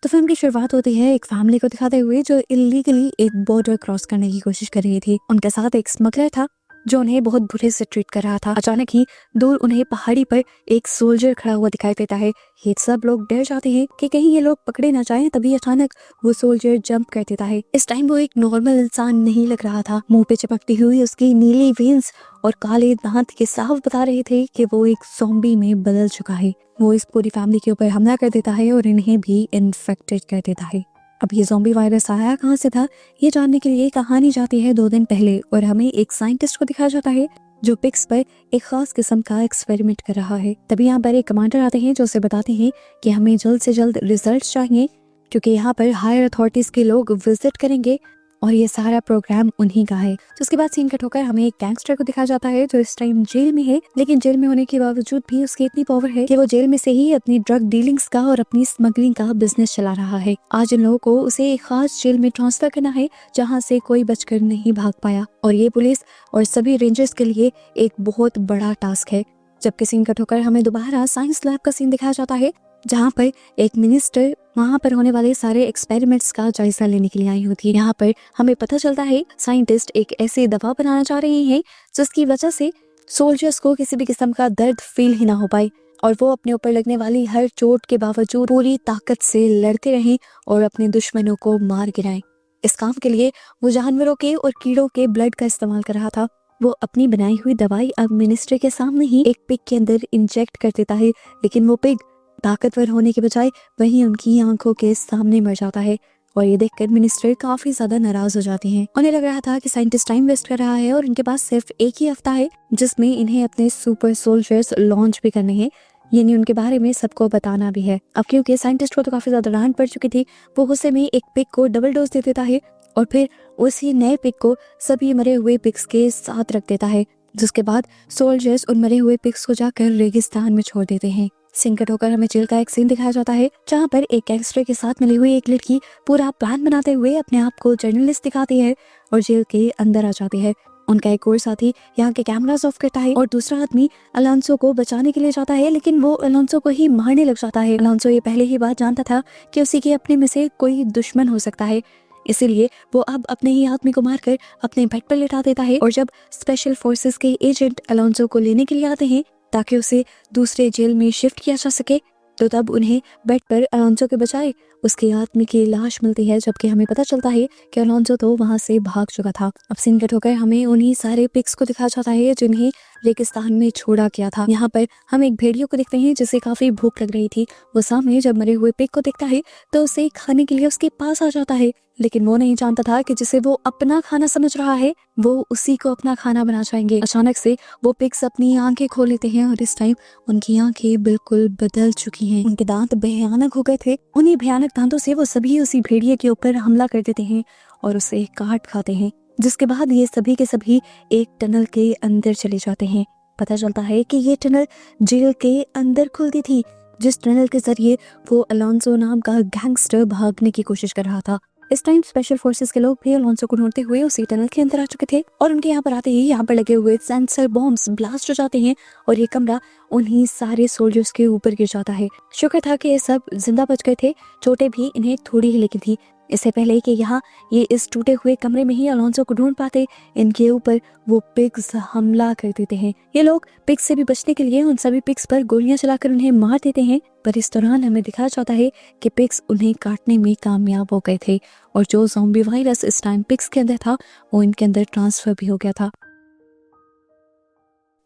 तो फिल्म की शुरुआत होती है एक फैमिली को दिखाते हुए जो इलीगली एक बॉर्डर क्रॉस करने की कोशिश कर रही थी। उनके साथ एक स्मगलर था जो उन्हें बहुत बुरे से ट्रीट कर रहा था। अचानक ही दूर उन्हें पहाड़ी पर एक सोल्जर खड़ा हुआ दिखाई देता है। ये सब लोग डर जाते हैं कि कहीं ये लोग पकड़े ना जाएं। तभी अचानक वो सोल्जर जंप कर देता है। इस टाइम वो एक नॉर्मल इंसान नहीं लग रहा था। मुंह पे चिपकती हुई उसकी नीली वेन्स और काले दांत के साफ बता रहे थे कि वो एक ज़ॉम्बी में बदल चुका है। वो इस पूरी फैमिली के ऊपर हमला कर देता है और इन्हें भी इन्फेक्टेड कर देता है। अब ये ज़ॉम्बी वायरस आया कहाँ से था, ये जानने के लिए कहानी जाती है 2 दिन पहले और हमें एक साइंटिस्ट को दिखाया जाता है जो पिग्स पर एक खास किस्म का एक्सपेरिमेंट कर रहा है। तभी यहाँ पर एक कमांडर आते हैं जो उसे बताते हैं कि हमें जल्द से जल्द रिजल्ट्स चाहिए क्योंकि यहाँ पर हायर अथॉरिटीज के लोग विजिट करेंगे और ये सारा प्रोग्राम उन्हीं का है। तो उसके बाद सीन कट होकर हमें एक गैंगस्टर को दिखाया जाता है जो इस टाइम जेल में है, लेकिन जेल में होने के बावजूद भी उसकी इतनी पावर है कि वो जेल में से ही अपनी ड्रग डीलिंग्स का और अपनी स्मगलिंग का बिजनेस चला रहा है। आज इन लोगों को उसे एक खास जेल में ट्रांसफर करना है जहाँ से कोई बचकर नहीं भाग पाया और ये पुलिस और सभी रेंजर्स के लिए एक बहुत बड़ा टास्क है। जबकि सीन कट होकर हमें दोबारा साइंस लैब का सीन दिखाया जाता है जहाँ पर एक मिनिस्टर वहाँ पर होने वाले सारे एक्सपेरिमेंट्स का जायजा लेने के लिए आई होती है। यहाँ पर हमें पता चलता है साइंटिस्ट एक ऐसी दवा बनाना चाह रहे हैं जिसकी वजह से सोल्जर्स को किसी भी किस्म का दर्द फील ही ना हो पाए और वो अपने ऊपर लगने वाली हर चोट के बावजूद पूरी ताकत से लड़ते रहें और अपने दुश्मनों को मार गिराएं। इस काम के लिए वो जानवरों के और कीड़ों के ब्लड का इस्तेमाल कर रहा था। वो अपनी बनाई हुई दवाई अब मिनिस्टर के सामने ही एक पिग के अंदर इंजेक्ट कर देता है, लेकिन वो पिग ताकतवर होने के बजाय वहीं उनकी आंखों के सामने मर जाता है और ये देखकर मिनिस्टर काफी ज्यादा नाराज हो जाती हैं। उन्हें लग रहा था कि साइंटिस्ट टाइम वेस्ट कर रहा है और इनके पास सिर्फ एक ही हफ्ता है जिसमें इन्हें अपने सुपर सोल्जर्स लॉन्च भी करने हैं, यानी उनके बारे में सबको बताना भी है। अब क्योंकि साइंटिस्ट को तो काफी ज्यादा डांट पड़ चुकी थी, वो गुस्से में एक पिग को डबल डोज दे देता है और फिर उसी नए पिग को सभी मरे हुए पिग्स के साथ रख देता है, जिसके बाद सोल्जर्स उन मरे हुए पिग्स को जाकर रेगिस्तान में छोड़ देते हैं। सिंकट होकर हमें जेल का एक सीन दिखाया जाता है जहाँ पर एक गैंगस्टर के साथ मिली हुई एक लड़की पूरा प्लान बनाते हुए अपने आप को जर्नलिस्ट दिखाती है और जेल के अंदर आ जाती है। उनका एक और साथी यहाँ के कैमरास ऑफ करता है और दूसरा आदमी अलोंसो को बचाने के लिए जाता है, लेकिन वो अलोंसो को ही मारने लग जाता है। अलोंसो ये पहले ही बात जानता था कि उसी के अपने में से कोई दुश्मन हो सकता है, इसीलिए वो अब अपने ही आदमी को मारकर अपने बेड पर लिटा देता है। और जब स्पेशल फोर्सेस के एजेंट अलोंसो को लेने के लिए आते हैं ताकि उसे दूसरे जेल में शिफ्ट किया जा सके, तो तब उन्हें बेड पर अलोंसो के बजाय उसके आदमी की लाश मिलती है, जबकि हमें पता चलता है कि अलोंसो तो वहां से भाग चुका था। अब सीन कट होकर हमें उन्हीं सारे पिग्स को दिखाया जाता है जिन्हें रेगिस्तान में छोड़ा गया था। यहाँ पर हम एक भेड़ियों को देखते हैं जिसे काफी भूख लग रही थी। वो सामने जब मरे हुए पिग को देखता है तो उसे खाने के लिए उसके पास आ जाता है, लेकिन वो नहीं जानता था कि जिसे वो अपना खाना समझ रहा है वो उसी को अपना खाना बना जाएंगे। अचानक से वो पिग्स अपनी आंखें खोल लेते हैं और इस टाइम उनकी आंखें बिल्कुल बदल चुकी हैं। उनके दांत भयानक हो गए थे। उन्हीं भयानक दांतों से वो सभी उसी भेड़िए के ऊपर हमला कर देते हैं और उसे काट खाते हैं, जिसके बाद ये सभी के सभी एक टनल के अंदर चले जाते हैं। पता चलता है कि ये टनल जेल के अंदर खुलती थी, जिस टनल के जरिए वो अलोंसो नाम का गैंगस्टर भागने की कोशिश कर रहा था। इस टाइम स्पेशल फोर्सेस के लोग भी अलोंसो को ढूंढते हुए उसी टनल के अंदर आ चुके थे और उनके यहाँ पर आते ही यहाँ पर लगे हुए सेंसर बॉम्ब्स ब्लास्ट हो जाते हैं और ये कमरा उन्हीं सारे सोल्जर्स के ऊपर गिर जाता है। शुक्र था कि ये सब जिंदा बच गए थे, चोटें भी इन्हें थोड़ी ही लगी थी। इससे पहले कि यहाँ ये इस टूटे हुए कमरे में ही अलोंसो को ढूंढ पाते, इनके ऊपर वो पिग्स हमला कर देते हैं। ये लोग पिग्स से भी बचने के लिए उन सभी पिग्स पर गोलियां चलाकर उन्हें मार देते हैं, पर इस दौरान हमें दिखाया जाता है कि पिग्स उन्हें काटने में कामयाब हो गए थे और जो ज़ॉम्बी वायरस इस टाइम पिग्स के अंदर था वो इनके अंदर ट्रांसफर भी हो गया था।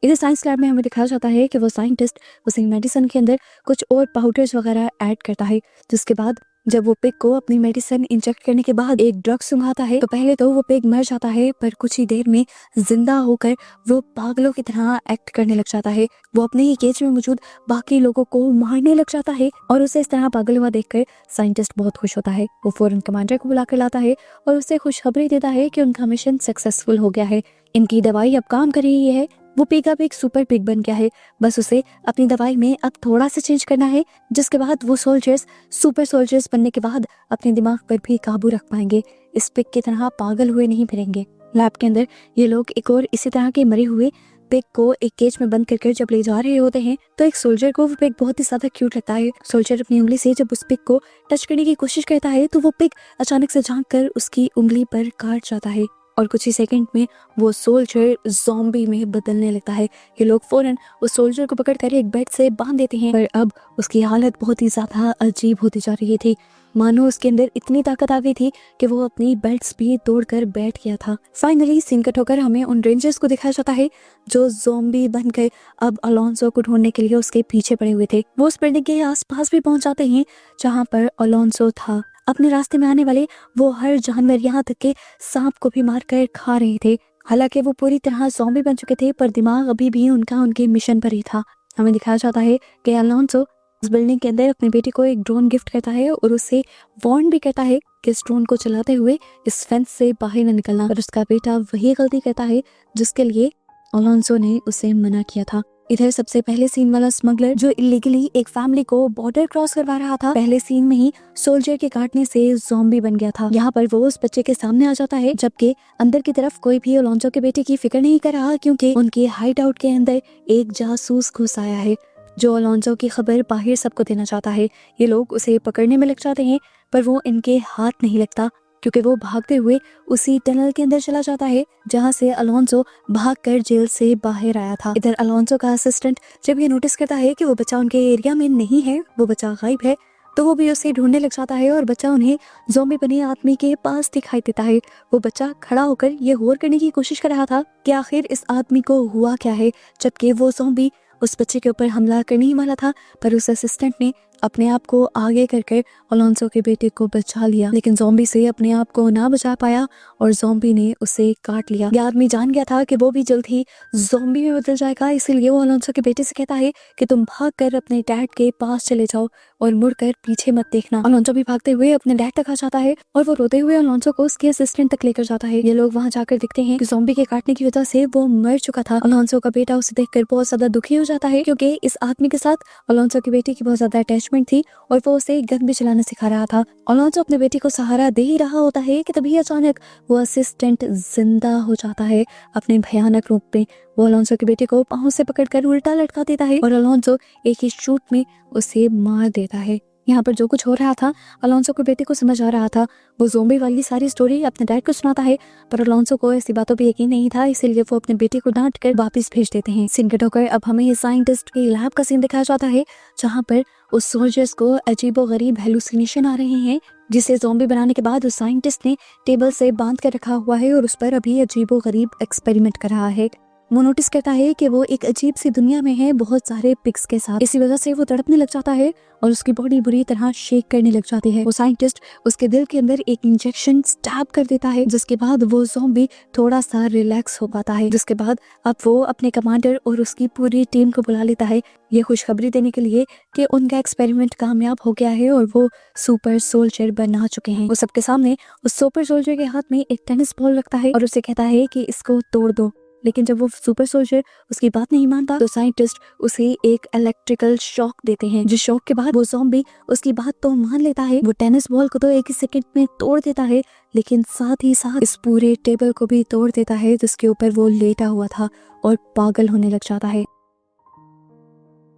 इधर साइंस लैब में हमें दिखाया जाता है कि वो साइंटिस्ट उसी मेडिसिन के अंदर कुछ और पाउडर्स वगैरह ऐड करता है, जिसके बाद जब वो पिग को अपनी मेडिसिन इंजेक्ट करने के बाद एक ड्रग सुंघाता है तो पहले तो वो पिग मर जाता है, पर कुछ ही देर में जिंदा होकर वो पागलों की तरह एक्ट करने लग जाता है। वो अपने ही केज में मौजूद बाकी लोगों को मारने लग जाता है और उसे इस तरह पागल हुआ देखकर साइंटिस्ट बहुत खुश होता है। वो फौरन कमांडर को बुलाकर लाता है और उसे खुशखबरी देता है कि उनका मिशन सक्सेसफुल हो गया है, इनकी दवाई अब काम कर रही है। वो पिग अब एक सुपर पिग बन गया है, बस उसे अपनी दवाई में अब थोड़ा सा चेंज करना है, जिसके बाद वो सोल्जर्स सुपर सोल्जर्स बनने के बाद अपने दिमाग पर भी काबू रख पाएंगे, इस पिग की तरह पागल हुए नहीं फिरेंगे। लैब के अंदर ये लोग एक और इसी तरह के मरे हुए पिग को एक केज में बंद कर जब ले जा रहे होते हैं तो एक सोल्जर को वो पिग बहुत ही ज्यादा क्यूट लगता है। सोल्जर अपनी उंगली से जब उस पिग को टच करने की कोशिश करता है तो वो पिग अचानक से झांक कर उसकी उंगली पर काट जाता है और कुछ ही सेकंड में वो सोल्जर ज़ॉम्बी में बदलने लगता है। ये लोग फौरन उस सोल्जर को पकड़कर एक बेड से बांध देते हैं, पर अब उसकी हालत बहुत ही ज्यादा अजीब होती जा रही थी। मानो उसके अंदर इतनी ताकत आ गई थी कि वो अपनी बेल्ट्स भी तोड़कर बैठ गया था। फाइनली सीन कट होकर हमें उन रेंजर्स को दिखाया जाता है जो ज़ॉम्बी बन गए अब अलोंसो को ढूंढने के लिए उसके पीछे पड़े हुए थे। वो उस बिल्डिंग के आसपास भी पहुंच जाते हैं जहाँ पर अलोंसो था। अपने रास्ते में आने वाले वो हर जानवर, यहाँ तक के सांप को भी मारकर खा रहे थे। हालांकि वो पूरी तरह ज़ॉम्बी बन चुके थे, पर दिमाग अभी भी उनका उनके मिशन पर ही था। हमें दिखाया जाता है कि अलोंसो उस बिल्डिंग के अंदर अपने बेटे को एक ड्रोन गिफ्ट करता है और उसे वार्न भी करता है कि इस ड्रोन को चलाते हुए इस फेंस से बाहर न निकलना। पर उसका बेटा वही गलती करता है जिसके लिए अलोंसो ने उसे मना किया था। इधर सबसे पहले सीन वाला स्मगलर जो इलीगली एक फैमिली को बॉर्डर क्रॉस करवा रहा था, पहले सीन में ही सोल्जर के काटने से ज़ॉम्बी बन गया था। यहाँ पर वो उस बच्चे के सामने आ जाता है, जबकि अंदर की तरफ कोई भी अलोंसो के बेटे की फिक्र नहीं कर रहा, क्योंकि उनके हाइड आउट के अंदर एक जासूस घुस आया है जो अलोंसो की खबर बाहर सबको देना चाहता है। ये लोग उसे पकड़ने में लग जाते हैं, पर वो इनके हाथ नहीं लगता, क्योंकि वो भागते हुए उसी टनल के अंदर चला जाता है जहां से अलोंसो भागकर जेल से बाहर आया था। इधर अलोंसो का असिस्टेंट जब ये नोटिस करता है कि वो बच्चा उनके एरिया में नहीं है, वो बच्चा गायब है, तो वो भी उसे ढूंढने लग जाता है और बच्चा उन्हें ज़ॉम्बी बने आदमी के पास दिखाई देता है। वो बच्चा खड़ा होकर ये गौर करने की कोशिश कर रहा था कि आखिर इस आदमी को हुआ क्या है, जबकि वो ज़ॉम्बी उस बच्चे के ऊपर हमला करने ही वाला था, पर उस असिस्टेंट ने अपने आप को आगे करके अलोंसो के बेटे को बचा लिया। लेकिन ज़ॉम्बी से अपने आप को ना बचा पाया और ज़ॉम्बी ने उसे काट लिया। यह आदमी जान गया था कि वो भी जल्द ही ज़ॉम्बी में बदल जाएगा, इसीलिए वो अलोंसो के बेटे से कहता है कि तुम भागकर अपने डैड के पास चले जाओ और मुड़कर पीछे मत देखना। अलोंसो भी भागते हुए अपने डैड तक आ जाता है और वो रोते हुए अलोंसो को उसके असिस्टेंट तक लेकर जाता है। ये लोग वहाँ जाकर दिखते हैं कि ज़ॉम्बी के काटने की वजह से वो मर चुका था। अलोंसो का बेटा उसे देखकर बहुत ज्यादा दुखी हो जाता है, क्योंकि इस आदमी के साथ अलोंसो की बेटी की बहुत ज्यादा अटैचमेंट थी और वो उसे गन भी चलाना सिखा रहा था। अलोंसो अपने बेटे को सहारा दे ही रहा होता है कि तभी अचानक वो असिस्टेंट जिंदा हो जाता है अपने भयानक रूप में। वो अलोंसो के बेटे को पांव से पकड़कर उल्टा लटका देता है और अलोंसो एक ही शूट में उसे मार देता है। यहाँ पर जो कुछ हो रहा था अलोंसो के बेटे को समझ आ रहा था। वो ज़ॉम्बी वाली सारी स्टोरी अपने डैड को सुनाता है, पर अलोंसो को ऐसी बातों पे यकीन नहीं था, इसीलिए वो अपने बेटे को डांट कर वापस भेज देते हैं। सीन कट होकर अब हमें साइंटिस्ट के लैब का सीन दिखाया जाता है, जहाँ पर उस सोल्जर्स को अजीबोगरीब हेलुसिनेशन आ रहे हैं, जिसे ज़ॉम्बी बनाने के बाद उस साइंटिस्ट ने टेबल से बांध कर रखा हुआ है और उस पर अभी अजीबोगरीब एक्सपेरिमेंट कर रहा है। वो नोटिस करता है कि वो एक अजीब सी दुनिया में है बहुत सारे पिग्स के साथ। इसी वजह से वो तड़पने लग जाता है और उसकी बॉडी बुरी तरह शेक करने लग जाती है। वो साइंटिस्ट उसके दिल के अंदर एक इंजेक्शन स्टैब कर देता है, जिसके बाद वो ज़ॉम्बी थोड़ा सा रिलैक्स हो पाता है। जिसके बाद अब वो अपने कमांडर और उसकी पूरी टीम को बुला लेता है ये खुशखबरी देने के लिए कि उनका एक्सपेरिमेंट कामयाब हो गया है और वो सुपर सोल्जर बना चुके हैं। वो सबके सामने उस सुपर सोल्जर के हाथ में एक टेनिस बॉल रखता है और उसे कहता है कि इसको तोड़ दो। लेकिन जब वो सुपर सोल्जर उसकी बात नहीं मानता तो साइंटिस्ट उसे एक इलेक्ट्रिकल शॉक देते हैं, जिस शॉक के बाद वो ज़ॉम्बी उसकी बात तो मान लेता है। वो टेनिस बॉल को तो एक ही सेकंड में तोड़ देता है, लेकिन साथ ही साथ इस पूरे टेबल को भी तोड़ देता है जिसके ऊपर वो लेटा हुआ था और पागल होने लग जाता है।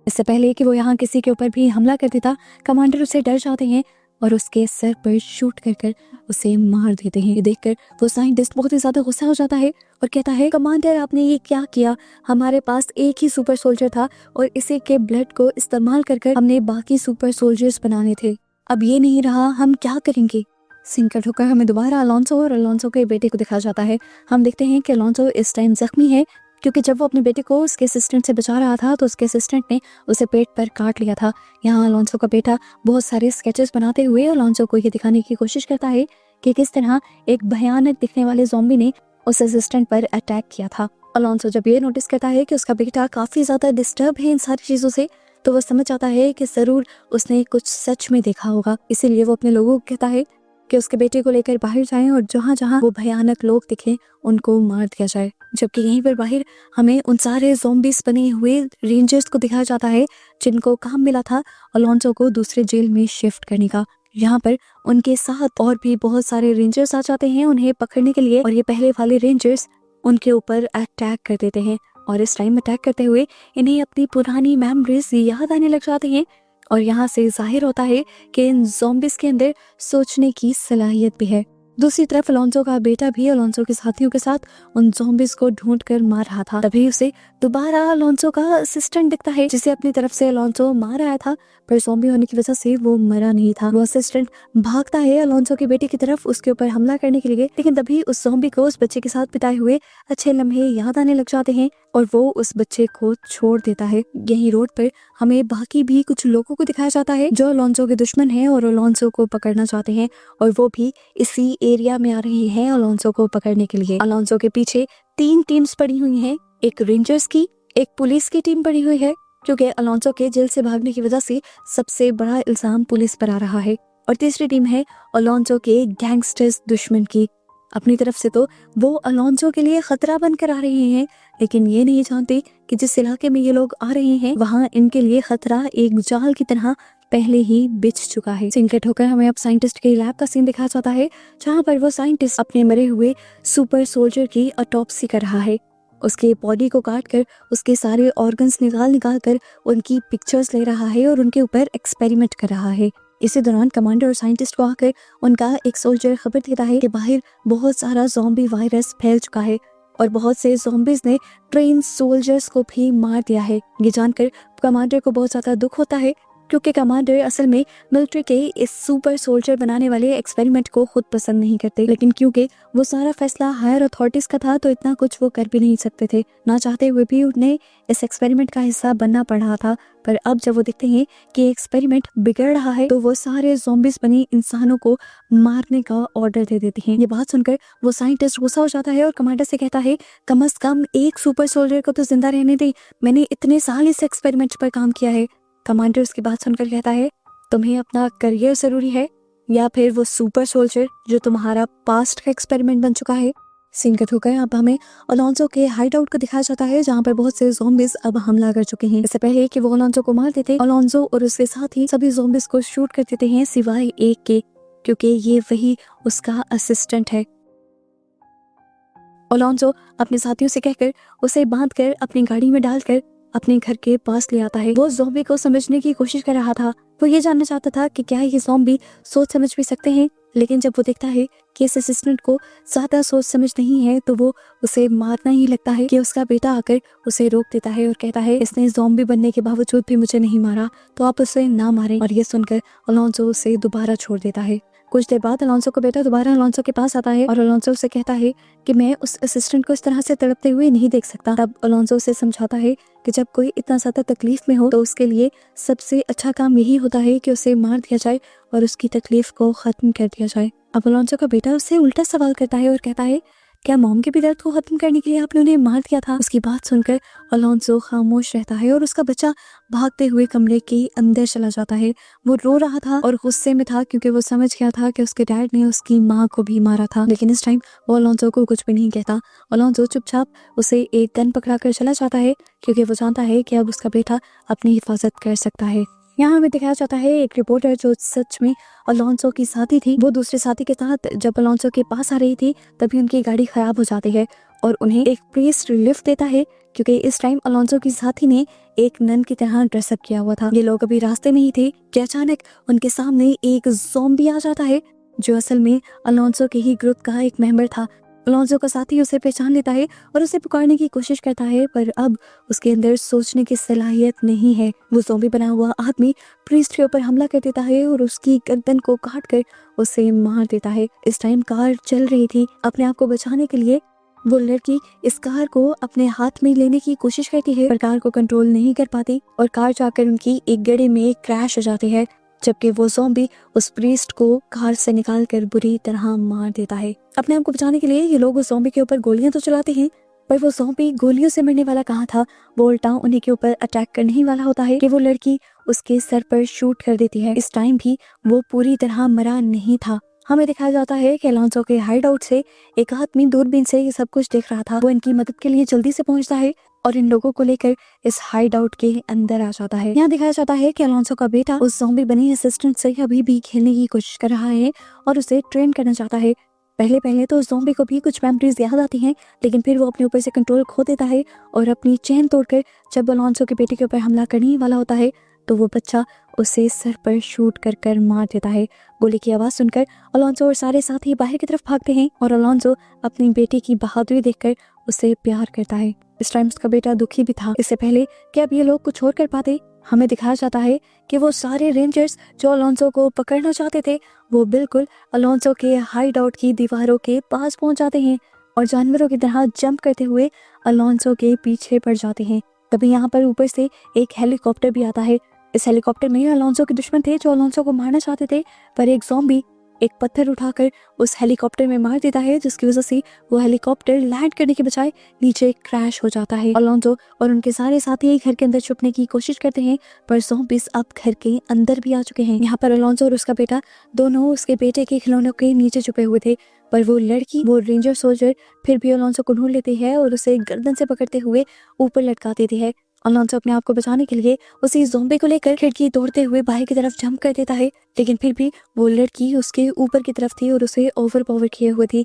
इससे पहले कि वो यहाँ किसी के ऊपर भी हमला कर देता, कमांडर उसे डर जाते हैं और उसके सर पर शूट कर उसे मार देते हैं। ये देखकर वो साइंटिस्ट बहुत ही ज्यादा गुस्सा हो जाता है और कहता है, कमांडर आपने ये क्या किया? हमारे पास एक ही सुपर सोल्जर था और इसी के ब्लड को इस्तेमाल कर हमने बाकी सुपर सोल्जर्स बनाने थे। अब ये नहीं रहा, हम क्या करेंगे? सीन कट होकर हमें दोबारा अलोंसो और अलोंसो के बेटे को दिखाया जाता है। हम देखते हैं कि अलोंसो इस टाइम जख्मी है, क्योंकि जब वो अपने बेटे को उसके असिस्टेंट से बचा रहा था तो उसके असिस्टेंट ने उसे पेट पर काट लिया था। यहाँ अलोंसो का बेटा बहुत सारे स्केचेस बनाते हुए अलोंसो को ये दिखाने की कोशिश करता है कि किस तरह एक भयानक दिखने वाले ज़ॉम्बी ने उस असिस्टेंट पर अटैक किया था। अलोंसो जब ये नोटिस करता है कि उसका बेटा काफ़ी ज़्यादा डिस्टर्ब है इन सारी चीज़ों से, तो वो समझ जाता है कि ज़रूर उसने कुछ सच में देखा होगा। इसीलिए वो अपने लोगों को कहता है कि उसके बेटे को लेकर बाहर जाएं और जहाँ जहाँ वो भयानक लोग दिखें उनको मार दिया जाए। जबकि यहीं पर बाहर हमें उन सारे ज़ॉम्बीज बने हुए रेंजर्स को दिखाया जाता है जिनको काम मिला था अलोंसो को दूसरे जेल में शिफ्ट करने का। यहाँ पर उनके साथ और भी बहुत सारे रेंजर्स आ जाते हैं उन्हें पकड़ने के लिए, और ये पहले वाले रेंजर्स उनके ऊपर अटैक कर देते हैं। और इस टाइम अटैक करते हुए इन्हें अपनी पुरानी मेमोरीज याद आने लग जाती हैं, और यहाँ से जाहिर होता है कि इन ज़ॉम्बिस के अंदर सोचने की सलाहियत भी है। दूसरी तरफ अलोंसो का बेटा भी अलोंसो के साथियों के साथ उन ज़ॉम्बिस को ढूंढ कर मार रहा था। तभी उसे दोबारा अलोंसो का असिस्टेंट दिखता है जिसे अपनी तरफ से अलोंसो मार आया था, पर ज़ॉम्बी होने की वजह से वो मरा नहीं था। वो असिस्टेंट भागता है अलोंसो के बेटे की तरफ उसके ऊपर हमला करने के लिए, लेकिन तभी उस ज़ॉम्बी को उस बच्चे के साथ बिताए हुए अच्छे लम्हे याद आने लग जाते हैं और वो उस बच्चे को छोड़ देता है। यही रोड पर हमें बाकी भी कुछ लोगों को दिखाया जाता है जो अलोंसो के दुश्मन हैं और अलोंसो को पकड़ना चाहते हैं, और वो भी इसी एरिया में आ रहे हैं अलोंसो को पकड़ने के लिए। अलोंसो के पीछे 3 टीम्स पड़ी हुई हैं, एक रेंजर्स की, एक पुलिस की टीम पड़ी हुई है क्योंकि अलोंसो के जेल से भागने की वजह से सबसे बड़ा इल्जाम पुलिस पर आ रहा है, और तीसरी टीम है अलोंसो के गैंगस्टर्स दुश्मन की। अपनी तरफ से तो वो अलोंसो के लिए खतरा बनकर आ रहे हैं, लेकिन ये नहीं जानते कि जिस इलाके में ये लोग आ रहे हैं वहाँ इनके लिए खतरा एक जाल की तरह पहले ही बिछ चुका है। सीन कट होकर हमें अब साइंटिस्ट के लैब का सीन दिखाया जाता है जहाँ पर वो साइंटिस्ट अपने मरे हुए सुपर सोल्जर की ऑटोप्सी कर रहा है। उसके बॉडी को काट कर उसके सारे ऑर्गन्स निकाल कर उनकी पिक्चर्स ले रहा है और उनके ऊपर एक्सपेरिमेंट कर रहा है। इसी दौरान कमांडर और साइंटिस्ट को आकर उनका एक सोल्जर खबर देता है कि बाहर बहुत सारा ज़ॉम्बी वायरस फैल चुका है और बहुत से ज़ॉम्बीज ने ट्रेन सोल्जर्स को भी मार दिया है। ये जानकर कमांडर को बहुत ज़्यादा दुख होता है क्योंकि कमांडर असल में मिलिट्री के इस सुपर सोल्जर बनाने वाले एक्सपेरिमेंट को खुद पसंद नहीं करते, लेकिन क्योंकि वो सारा फैसला हायर अथॉरिटीज का था तो इतना कुछ वो कर भी नहीं सकते थे। ना चाहते हुए भी उन्हें इस एक्सपेरिमेंट का हिस्सा बनना पड़ रहा था। पर अब जब वो देखते हैं कि एक्सपेरिमेंट बिगड़ रहा है तो वो सारे ज़ॉम्बीज बने इंसानों को मारने का ऑर्डर दे देते हैं। ये बात सुनकर वो साइंटिस्ट गुस्सा हो जाता है और कमांडर से कहता है कम से कम एक सुपर सोल्जर को तो जिंदा रहने दे, मैंने इतने साल इस एक्सपेरिमेंट पर काम किया है। कमांडर उसकी बात सुनकर कहता है तुम्हें अपना करियर जरूरी है या फिर वो सुपर सोल्जर जो तुम्हारा पास्ट का एक्सपेरिमेंट बन चुका है। सीन कट होकर अब हमें अलोंसो के हाइड आउट को दिखाया जाता है जहाँ पर बहुत से ज़ॉम्बिस अब हमला कर चुके हैं। इससे पहले कि वो अलोंसो को मार देते, अलोंसो और उसके साथ ही सभी ज़ॉम्बिस को शूट कर देते हैं सिवाय एक के, क्योंकि ये वही उसका असिस्टेंट है। अलोंसो अपने साथियों से कहकर उसे बांध कर अपनी गाड़ी में डालकर अपने घर के पास ले आता है। वो ज़ॉम्बी को समझने की कोशिश कर रहा था। वो ये जानना चाहता था कि क्या ये ज़ॉम्बी सोच समझ भी सकते हैं, लेकिन जब वो देखता है कि इस असिस्टेंट को ज़्यादा सोच समझ नहीं है तो वो उसे मारना ही लगता है कि उसका बेटा आकर उसे रोक देता है और कहता है इसने ज़ॉम्बी बनने के बावजूद भी मुझे नहीं मारा तो आप उसे ना मारें। और ये सुनकर अलोंसो उसे दोबारा छोड़ देता है। कुछ देर बाद अलोंसो का बेटा दोबारा अलोंसो के पास आता है और अलोंसो उसे कहता है कि मैं उस असिस्टेंट को इस तरह से तड़पते हुए नहीं देख सकता। तब अलोंसो उसे समझाता है कि जब कोई इतना ज़्यादा तकलीफ में हो तो उसके लिए सबसे अच्छा काम यही होता है कि उसे मार दिया जाए और उसकी तकलीफ को ख़त्म कर दिया जाए। अब अलोंसो का बेटा उससे उल्टा सवाल करता है और कहता है क्या मॉम के भी दर्द को खत्म करने के लिए आपने उन्हें मार दिया था? उसकी बात सुनकर अलोंसो खामोश रहता है और उसका बच्चा भागते हुए कमरे के अंदर चला जाता है। वो रो रहा था और गुस्से में था क्योंकि वो समझ गया था कि उसके डैड ने उसकी माँ को भी मारा था, लेकिन इस टाइम वो अलोंसो को कुछ भी नहीं कहता। अलोंसो चुपचाप उसे एक गन पकड़ा कर चला जाता है क्योंकि वो जानता है कि अब उसका बेटा अपनी हिफाजत कर सकता है। यहाँ हमें दिखाया जाता है एक रिपोर्टर जो सच में अलोंसो की साथी थी। वो दूसरे साथी के साथ जब अलोंसो के पास आ रही थी तभी उनकी गाड़ी खराब हो जाती है और उन्हें एक प्रीस्ट लिफ्ट देता है क्योंकि इस टाइम अलोंसो की साथी ने एक नन की तरह ड्रेसअप किया हुआ था। ये लोग अभी रास्ते में ही थे कि अचानक उनके सामने एक ज़ॉम्बी आ जाता है जो असल में अलोंसो के ही ग्रुप का एक मेंबर था। अलोंसो का साथी उसे पहचान लेता है और उसे पुकारने की कोशिश करता है पर अब उसके अंदर सोचने की सलाहियत नहीं है। वो ज़ॉम्बी बना हुआ आदमी प्रीस्ट के ऊपर हमला कर देता है और उसकी गर्दन को काट कर उसे मार देता है। इस टाइम कार चल रही थी। अपने आप को बचाने के लिए वो लड़की इस कार को अपने हाथ में लेने की कोशिश करती है पर कार को कंट्रोल नहीं कर पाती और कार जाकर उनकी एक गड्ढे में क्रैश हो जाती है, जबकि वो ज़ॉम्बी उस प्रीस्ट को कार से निकालकर बुरी तरह मार देता है। अपने आप को बचाने के लिए ये लोग उस ज़ॉम्बी के ऊपर गोलियां तो चलाते हैं पर वो ज़ॉम्बी गोलियों से मरने वाला कहाँ था, वो उल्टा उन्हीं के ऊपर अटैक करने ही वाला होता है कि वो लड़की उसके सर पर शूट कर देती है। इस टाइम भी वो पूरी तरह मरा नहीं था हमें दिखाया जाता है कि अलोंसो के हाइड आउट से एक आदमी दूरबीन से ये सब कुछ देख रहा था। वो इनकी मदद के लिए जल्दी से पहुंचता है और इन लोगों को लेकर इस हाइड आउट के अंदर आ जाता है। यहाँ दिखाया जाता है कि अलोंसो का बेटा उस ज़ॉम्बी बनी असिस्टेंट से अभी भी खेलने की कोशिश कर रहा है और उसे ट्रेन करना चाहता है। पहले पहले तो ज़ॉम्बी को भी कुछ मेमोरीज याद आती हैं, लेकिन फिर वो अपने ऊपर से कंट्रोल खो देता है और अपनी चेन तोड़कर जब अलोंसो के बेटे के ऊपर हमला करने ही वाला होता है तो वो बच्चा उसे सर पर शूट कर कर मार देता है। गोली की आवाज़ सुनकर अलोंसो और सारे साथी बाहर की तरफ भागते हैं और अलोंसो अपनी बेटी की बहादुरी देखकर उसे प्यार करता है। इस टाइम उसका बेटा दुखी भी था। इससे पहले कि अब ये लोग कुछ और कर पाते, हमें दिखाया जाता है कि वो सारे रेंजर्स जो अलोंसो को पकड़ना चाहते थे वो बिल्कुल अलोंसो के हाइड आउट की दीवारों के पास पहुंच जाते हैं और जानवरों की तरह जंप करते हुए अलोंसो के पीछे पड़ जाते हैं। तभी यहाँ पर ऊपर से एक हेलीकॉप्टर भी आता है। इस हेलीकॉप्टर में अलोंसो के दुश्मन थे जो अलोंसो को मारना चाहते थे, पर एक ज़ॉम्बी एक पत्थर उठाकर उस हेलीकॉप्टर में मार देता है, जिसकी वजह से वो हेलीकॉप्टर लैंड करने के बजाय नीचे क्रैश हो जाता है। अलोंसो और उनके सारे साथी घर के अंदर छुपने की कोशिश करते हैं, पर ज़ॉम्बीज़ अब घर के अंदर भी आ चुके हैं। यहाँ पर अलोंसो और उसका बेटा दोनों उसके बेटे के खिलौनों के नीचे छुपे हुए थे, पर वो लड़की वो रेंजर सोल्जर फिर भी अलोंसो को ढूंढ लेती है और उसे गर्दन से पकड़ते हुए ऊपर लटका देती है। अलोंसो अपने आप को बचाने के लिए उसी ज़ॉम्बी को लेकर खिड़की तोड़ते हुए बाहर की तरफ जंप कर देता है, लेकिन फिर भी वो लड़की उसके ऊपर की तरफ थी और उसे ओवर पावर किए हुए थी।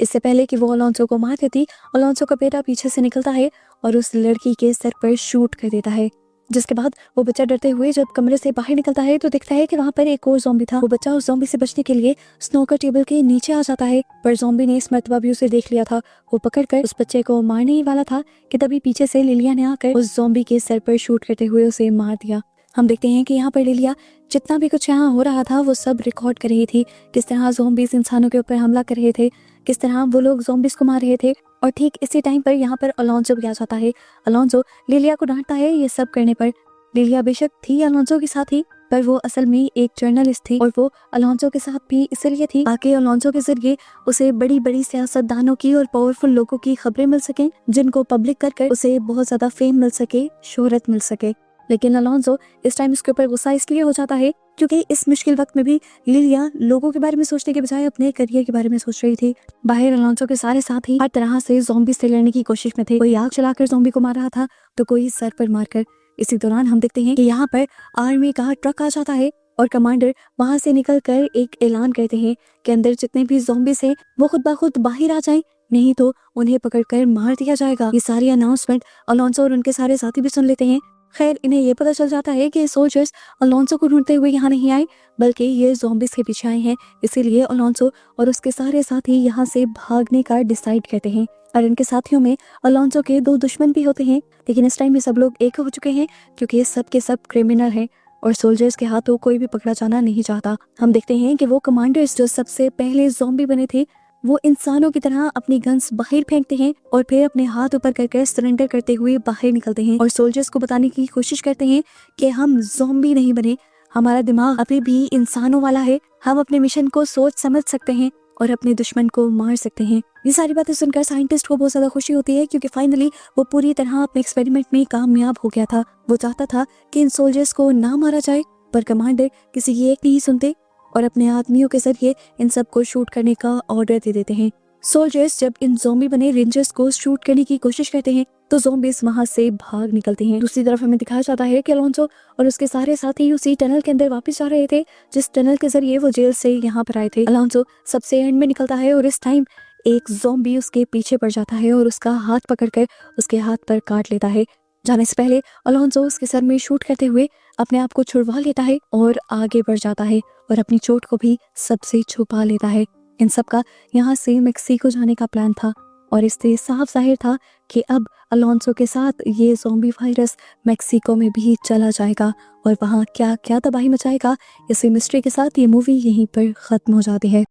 इससे पहले कि वो अलोंसो को मार देती, अलोंसो का बेटा पीछे से निकलता है और उस लड़की के सर पर शूट कर देता है, जिसके बाद वो बच्चा डरते हुए जब कमरे से बाहर निकलता है तो दिखता है कि वहाँ पर एक और ज़ॉम्बी था। वो बच्चा उस ज़ॉम्बी से बचने के लिए स्नूकर टेबल के नीचे आ जाता है, पर ज़ॉम्बी ने इस मर्तबा भी उसे देख लिया था। वो पकड़कर उस बच्चे को मारने ही वाला था कि तभी पीछे से लिलिया ने आकर उस ज़ॉम्बी के सर पर शूट करते हुए उसे मार दिया। हम देखते हैं कि यहाँ पर लिलिया जितना भी कुछ यहाँ हो रहा था वो सब रिकॉर्ड कर रही थी, किस तरह ज़ॉम्बीज़ इंसानों के ऊपर हमला कर रहे थे, किस तरह वो लोग ज़ॉम्बीज़ को मार रहे थे। और ठीक इसी टाइम पर यहाँ पर अलोंसो भी आ जाता है। अलोंसो लिलिया को डांटता है ये सब करने पर। लिलिया बेशक थी अलोंसो के साथ ही, पर वो असल में एक जर्नलिस्ट थी और वो अलोंसो के साथ भी इसलिए थी ताकि अलोंसो के जरिए उसे बड़ी बड़ी सियासतदानों की और पावरफुल लोगों की खबरें मिल सकें, जिनको पब्लिक कर उसे बहुत ज्यादा फेम मिल सके, शोहरत मिल सके। लेकिन अलोंसो इस टाइम इसके ऊपर गुस्सा इसलिए हो जाता है क्योंकि इस मुश्किल वक्त में भी लिलिया लोगों के बारे में सोचने के बजाय अपने करियर के बारे में सोच रही थी। बाहर अलोंसो के सारे साथी हर तरह से ज़ॉम्बी से लड़ने की कोशिश में थे। कोई आग चलाकर ज़ॉम्बी को मार रहा था तो कोई सर पर मारकर। इसी दौरान हम देखते हैं कि यहाँ पर आर्मी का ट्रक आ जाता है और कमांडर वहां से निकलकर एक ऐलान करते हैं कि अंदर जितने भी ज़ॉम्बीज़ हैं वो खुद ब खुद बाहर आ जाएं, नहीं तो उन्हें पकड़कर मार दिया जाएगा। ये सारी अनाउंसमेंट अलोंसो और उनके सारे साथी भी सुन लेते हैं। खैर इन्हें ये पता चल जाता है कि सोल्जर्स अलोंसो को ढूंढते हुए यहाँ नहीं आए, बल्कि ये ज़ॉम्बीज़ के पीछे आए हैं। इसीलिए अलोंसो और उसके सारे साथी यहाँ से भागने का डिसाइड करते हैं। और इनके साथियों में अलोंसो के 2 दुश्मन भी होते हैं, लेकिन इस टाइम में सब लोग एक हो चुके हैं क्योंकि ये सब के सब क्रिमिनल हैं और सोल्जर्स के हाथों कोई भी पकड़ा जाना नहीं चाहता। हम देखते हैं कि वो कमांडर्स जो सबसे पहले ज़ॉम्बी बने थे वो इंसानों की तरह अपनी गन्स बाहर फेंकते हैं और फिर अपने हाथ ऊपर करके सरेंडर करते हुए बाहर निकलते हैं और सोल्जर्स को बताने की कोशिश करते हैं कि हम ज़ॉम्बी नहीं बने, हमारा दिमाग अभी भी इंसानों वाला है, हम अपने मिशन को सोच समझ सकते हैं और अपने दुश्मन को मार सकते हैं। ये सारी बातें सुनकर साइंटिस्ट को बहुत ज्यादा खुशी होती है क्योंकि फाइनली वो पूरी तरह अपने एक्सपेरिमेंट में कामयाब हो गया था। वो चाहता था कि इन सोल्जर्स को ना मारा जाए, पर कमांडर किसी की एक नहीं सुनते और अपने आदमियों के जरिए इन सबको शूट करने का ऑर्डर दे देते हैं। सोल्जर्स जब इन ज़ॉम्बी बने रेंजर्स को शूट करने की कोशिश करते हैं तो ज़ॉम्बीज़ वहां से भाग निकलते हैं। दूसरी तरफ हमें दिखाया जाता है कि अलोंसो और उसके सारे साथी उसी टनल के अंदर वापस जा रहे थे जिस टनल के जरिए वो जेल से यहाँ पर आए थे। अलोंसो सबसे एंड में निकलता है और इस टाइम एक ज़ॉम्बी उसके पीछे पड़ जाता है और उसका हाथ पकड़कर उसके हाथ पर काट लेता है। जाने से पहले अलोंसो उसके सर में शूट करते हुए अपने आप को छुड़वा लेता है और आगे बढ़ जाता है और अपनी चोट को भी सबसे छुपा लेता है। इन सब का यहाँ से मेक्सिको जाने का प्लान था और इससे साफ जाहिर था कि अब अलोंसो के साथ ये ज़ॉम्बी वायरस मेक्सिको में भी चला जाएगा और वहाँ क्या क्या तबाही मचाएगा। इसी मिस्ट्री के साथ ये मूवी यहीं पर ख़त्म हो जाती है।